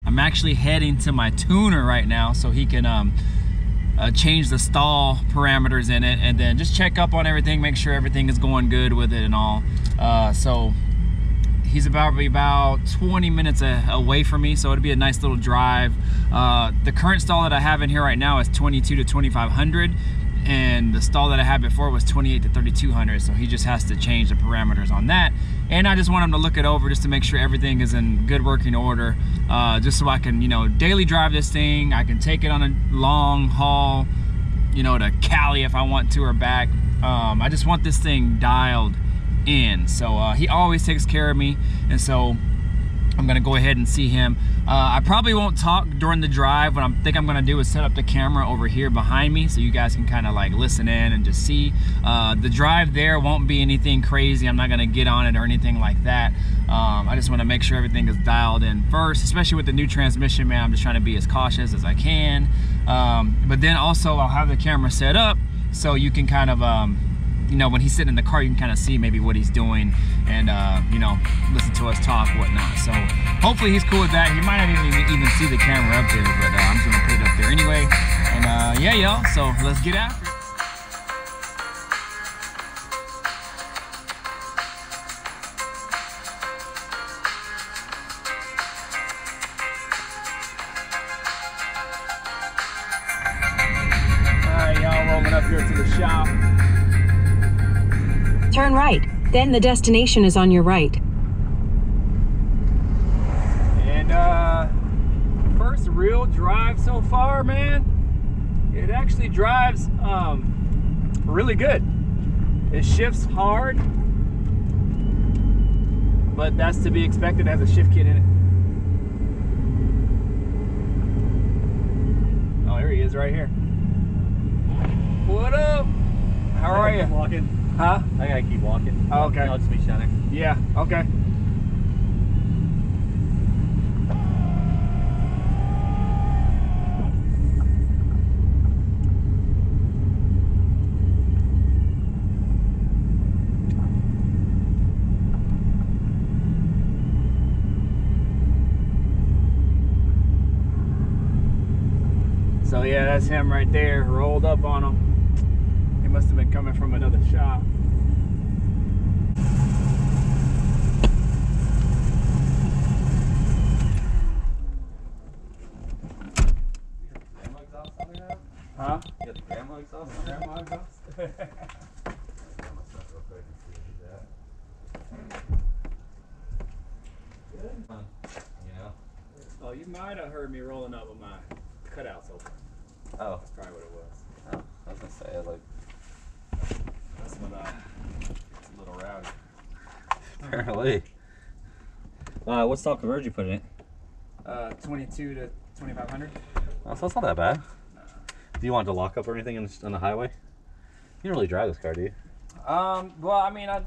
I'm actually heading to my tuner right now so he can change the stall parameters in it, and then just check up on everything, make sure everything is going good with it and all. So he's about 20 minutes away from me, so it'd be a nice little drive. The current stall that I have in here right now is 22 to 2500, and the stall that I had before was 28 to 3200, so he just has to change the parameters on that. And I just want him to look it over just to make sure everything is in good working order, just so I can, you know, daily drive this thing. I can take it on a long haul, you know, to Cali if I want to, or back. I just want this thing dialed in. So he always takes care of me, and so I'm gonna go ahead and see him. I probably won't talk during the drive. What I think I'm gonna do is set up the camera over here behind me so you guys can kind of like listen in and just see. The drive there won't be anything crazy. I'm not gonna get on it or anything like that. I just want to make sure everything is dialed in first, especially with the new transmission, man. I'm just trying to be as cautious as I can. But then also I'll have the camera set up so you can kind of you know, when he's sitting in the car, you can kind of see maybe what he's doing and, you know, listen to us talk, whatnot. So hopefully he's cool with that. He might not even see the camera up there, but I'm just gonna put it up there anyway. And yeah, y'all, so let's get after it. All right, y'all, rolling up here to the shop. Turn right, then the destination is on your right. And first real drive so far, man. It actually drives really good. It shifts hard, but that's to be expected. It has a shift kit in it. Oh, here he is right here. What up? How are you? Walking. Huh? I gotta keep walking. Oh, okay. I'll just be shunning. Yeah, okay. So yeah, that's him right there, rolled up on him. He must have been coming from another shop. Huh? You got the grandma exhaust on there? Grandma exhaust? Good. You know? Oh, you might have heard me rolling up with my cutouts open. Oh. That's probably what it was. Oh, I was gonna say, like, That's when it's a little rowdy. apparently. What stall converge you put in it? 22 to 2500. Oh, so that's not that bad. Do you want to lock up or anything on the highway? You don't really drive this car, do you? Well, I mean, I'd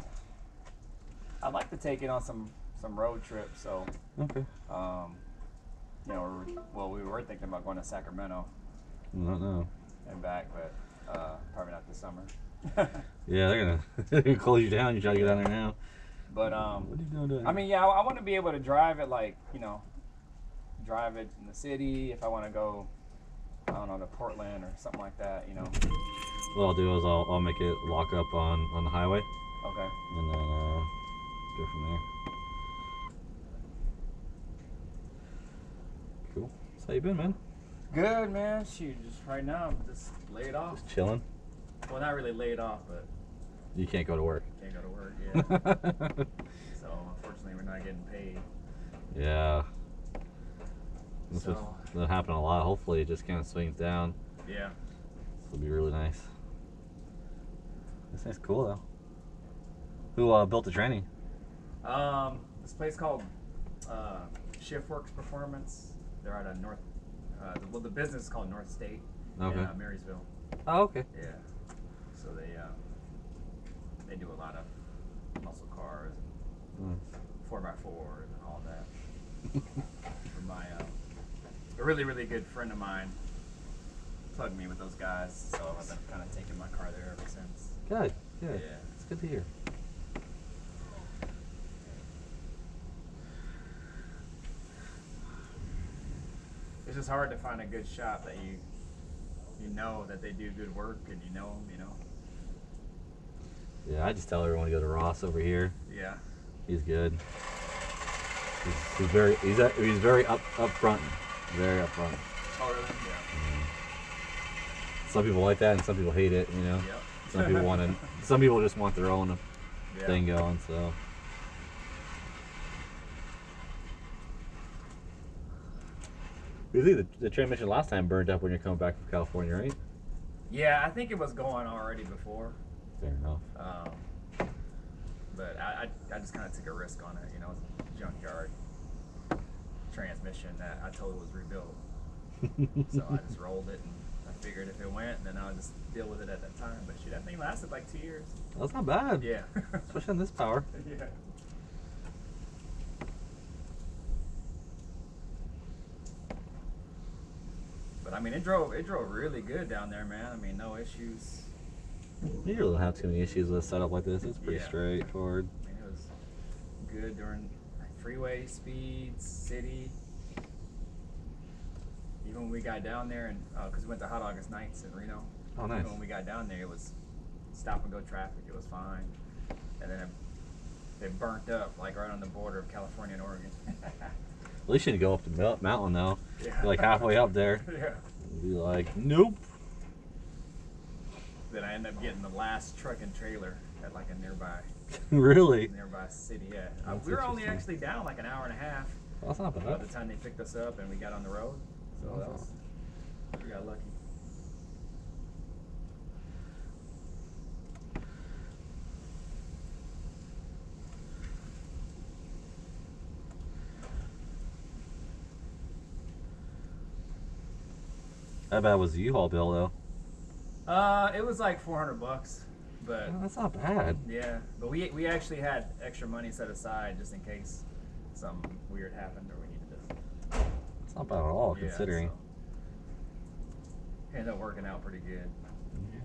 like to take it on some road trips. So, Okay. you know, we were thinking about going to Sacramento I don't know. and back, but probably not this summer. Yeah, they're gonna close you down. You try to get down there now. But What are you doing? I mean, yeah, I want to be able to drive it, like, you know, drive it in the city if I want to go, I don't know, to Portland or something like that, you know. What I'll do is I'll make it lock up on the highway, Okay. and then go from there. Cool. So how you been, man? Good, man. Shoot, just right now, I'm just laid off. Just chilling. Well, not really laid off, but You can't go to work. can't go to work yet. So unfortunately, we're not getting paid. Yeah. This So that happen a lot. Hopefully, it just kind of swings down. yeah. This will be really nice. This thing's cool though. Who built the training? This place called Shiftworks Performance. They're out of North. Well, the business is called North State Okay. in Marysville. Oh, okay. Yeah. So they do a lot of muscle cars, and 4x4s, and all that. For my a really good friend of mine plugged me with those guys, so I've been kind of taking my car there ever since. Good. Good. Yeah. It's good to hear. it's just hard to find a good shop that you know that they do good work and you know them, you know. Yeah, I just tell everyone to go to Ross over here. Yeah. He's good. He's very upfront, very upfront. Oh really? Yeah. Some people like that, and some people hate it. You know. Yep. Some people want to. Some people just want their own Yeah. thing going. So. You think the transmission last time burned up when you're coming back from California, right? Yeah, I think it was going already before. Fair enough. But I just kind of took a risk on it, you know. It was a junkyard transmission that I told was rebuilt. So I just rolled it, and I figured if it went, then I would just deal with it at that time. But shoot, that thing lasted like 2 years. That's not bad. Yeah. Especially on this power. Yeah. But I mean, it drove really good down there, man. I mean, no issues. You really don't have too many issues with a setup like this. It's pretty Yeah. straightforward. I mean, it was good during freeway speeds, city. Even when we got down there, and because we went to Hot August Nights in Reno. Oh, nice. Even when we got down there, it was stop and go traffic. It was fine. And then it burnt up like right on the border of California and Oregon. At least you didn't go up the mountain though. Yeah. You're like halfway up there. Yeah. You'd be like, nope. Then I ended up getting the last truck and trailer at like a nearby Really? city. Yeah. That's We were only interesting. actually down like an hour and a half That's not by bad. the time they picked us up and we got on the road. So that was, we got lucky. How bad was the U-Haul bill though? It was like $400, but Oh, that's not bad. yeah, but we actually had extra money set aside just in case something weird happened or we needed this. It's not bad at all Yeah, considering. so it ended up working out pretty good. Yeah.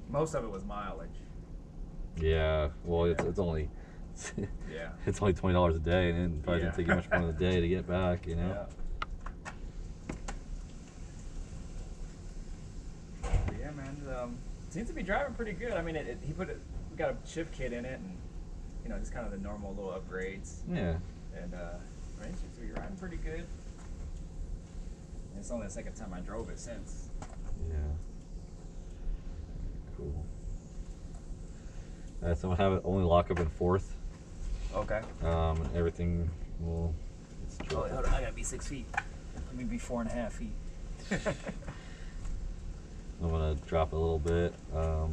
Most of it was mileage. Yeah. Well, Yeah. it's only Yeah. it's only $20 a day, and it probably Yeah. didn't take you much more than a day to get back. You know. Yeah. But yeah, man. Seems to be driving pretty good. I mean, we got a shift kit in it, and you know, just kind of the normal little upgrades. Yeah. And I mean, it seems to be riding pretty good. And it's only the second time I drove it since. Yeah. Cool. Alright, so I'll have it only lock up in fourth. Okay. And everything will. Oh, hold on. I gotta be 6 feet. Let me be 4.5 feet. I'm gonna drop a little bit. What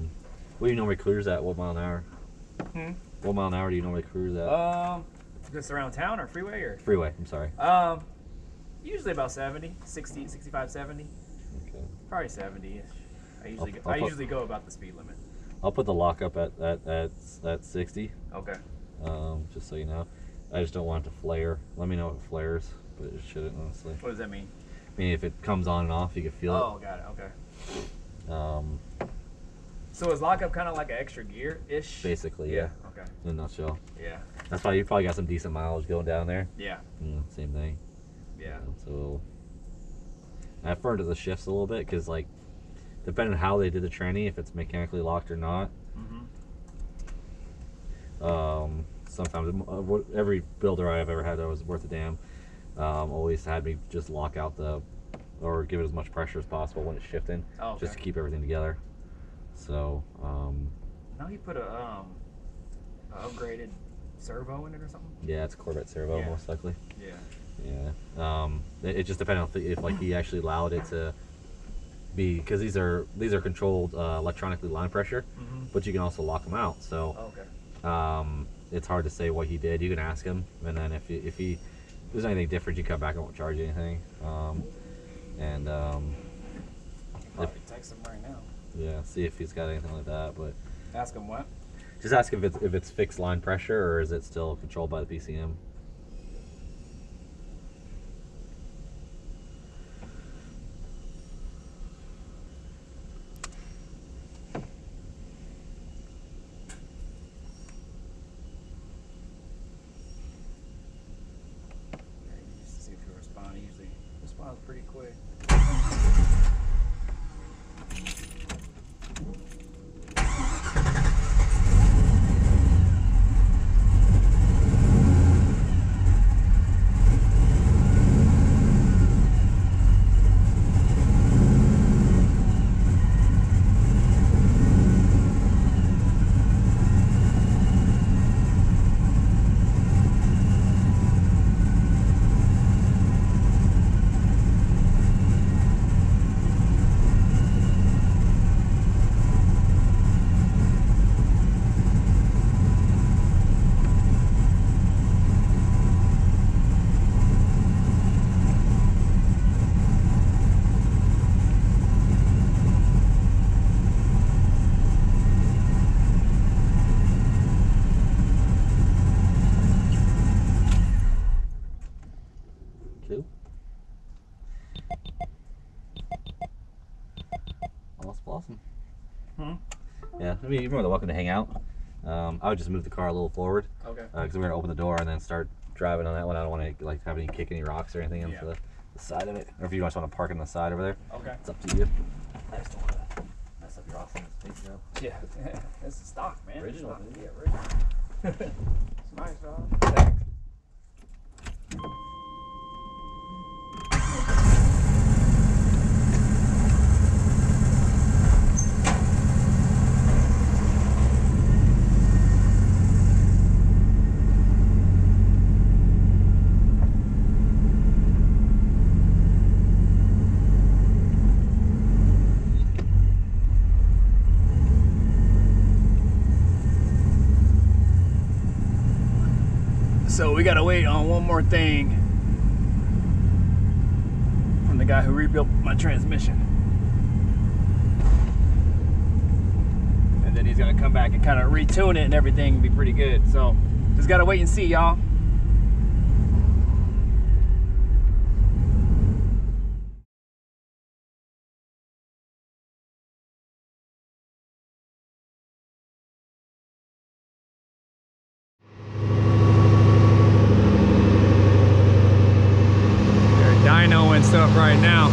do you normally cruise at? What mile an hour? What mile an hour do you normally cruise at? Just around town or freeway or? Freeway, I'm sorry. Usually about 70, 60, 65, 70. Okay. Probably 70-ish. I'll I put- usually go about the speed limit. I'll put the lockup at 60. Okay. Just so you know. I just don't want it to flare. Let me know if it flares, but it shouldn't, honestly. What does that mean? I mean, if it comes on and off, you can feel Oh, got it. Okay. it. So is lockup kind of like an extra gear-ish? Basically, yeah. Okay. In a nutshell. Yeah. That's why you probably got some decent mileage going down there. Yeah. Same thing. Yeah. So I've burned to the shifts a little bit because, like, depending on how they did the tranny, if it's mechanically locked or not. Sometimes every builder I've ever had that was worth a damn always had me just lock out or give it as much pressure as possible when it's shifting, just to keep everything together. So Now he put a upgraded servo in it or something. yeah, it's a Corvette servo most likely. Yeah. Yeah. It just depends on if like he actually allowed it to be, because these are controlled electronically line pressure, but you can also lock them out. So it's hard to say what he did. You can ask him, and then if there's anything different, you come back. I won't charge you anything. Probably text him right now. Yeah, see if he's got anything like that. But Ask him what? just ask if it's fixed line pressure or is it still controlled by the PCM. See if he'll respond. He usually responds out pretty quick. Cool. Awesome, awesome. Yeah, I mean, you're more than welcome to hang out. I would just move the car a little forward. Okay. Because we're gonna open the door and then start driving on that one. I don't want to like have any kick any rocks or anything onto the side of it. Or if you just want to park on the side over there. Okay. It's up to you. I just don't want to mess up your awesome space, you know. Yeah. This is stock, man. Original. Yeah, original. It's nice, dog. Thanks. So we gotta wait on one more thing from the guy who rebuilt my transmission. And then he's gonna come back and kind of retune it and everything and be pretty good. So just gotta wait and see, y'all. Dyno and stuff right now.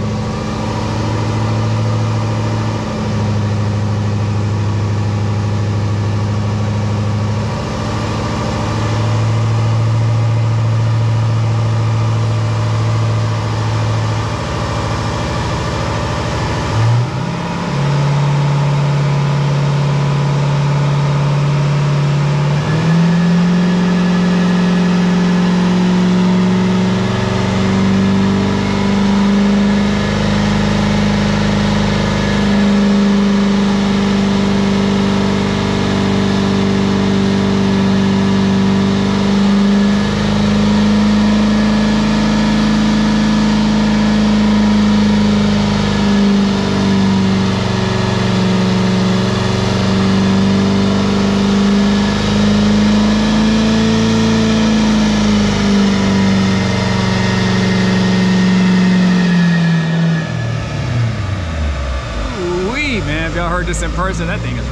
Man, if y'all heard this in person, that thing is